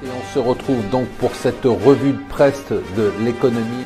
Et on se retrouve donc pour cette revue de presse de l'économie.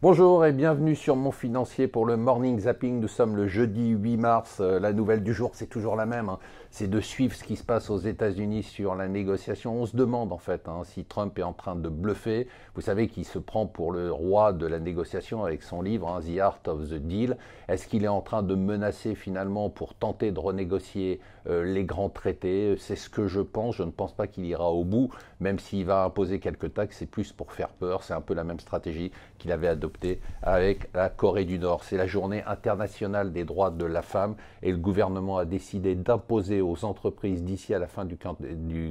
Bonjour et bienvenue sur Mon Financier pour le Morning Zapping. Nous sommes le jeudi 8 mars. La nouvelle du jour, c'est toujours la même. C'est de suivre ce qui se passe aux États-Unis sur la négociation. On se demande en fait si Trump est en train de bluffer. Vous savez qu'il se prend pour le roi de la négociation avec son livre The Art of the Deal. Est-ce qu'il est en train de menacer finalement pour tenter de renégocier les grands traités? C'est ce que je pense. Je ne pense pas qu'il ira au bout, même s'il va imposer quelques taxes. C'est plus pour faire peur. C'est un peu la même stratégie qu'il avait adoptée avec la Corée du Nord. C'est la journée internationale des droits de la femme et le gouvernement a décidé d'imposer aux entreprises d'ici à la fin du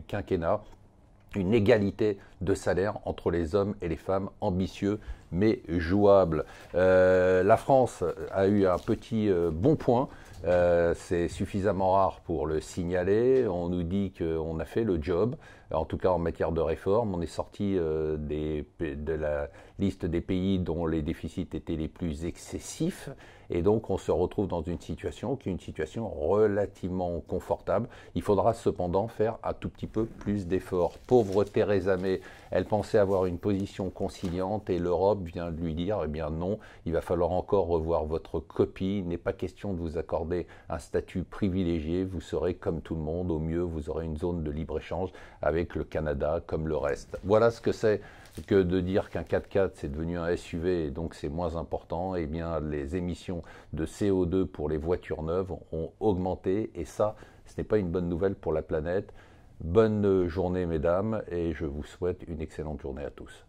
quinquennat une égalité de salaire entre les hommes et les femmes, ambitieux mais jouable. La France a eu un petit bon point. C'est suffisamment rare pour le signaler. On nous dit qu'on a fait le job, en tout cas en matière de réforme. On est sorti de la liste des pays dont les déficits étaient les plus excessifs. Et donc on se retrouve dans une situation qui est une situation relativement confortable. Il faudra cependant faire un tout petit peu plus d'efforts. Pauvre Theresa May, elle pensait avoir une position conciliante et l'Europe vient de lui dire, eh bien non, il va falloir encore revoir votre copie. Il n'est pas question de vous accorder un statut privilégié. Vous serez comme tout le monde. Au mieux, vous aurez une zone de libre-échange avec le Canada comme le reste. Voilà ce que c'est que de dire qu'un 4x4 c'est devenu un SUV et donc c'est moins important. Eh bien, les émissions de CO2 pour les voitures neuves ont augmenté et ça, ce n'est pas une bonne nouvelle pour la planète. Bonne journée mesdames et je vous souhaite une excellente journée à tous.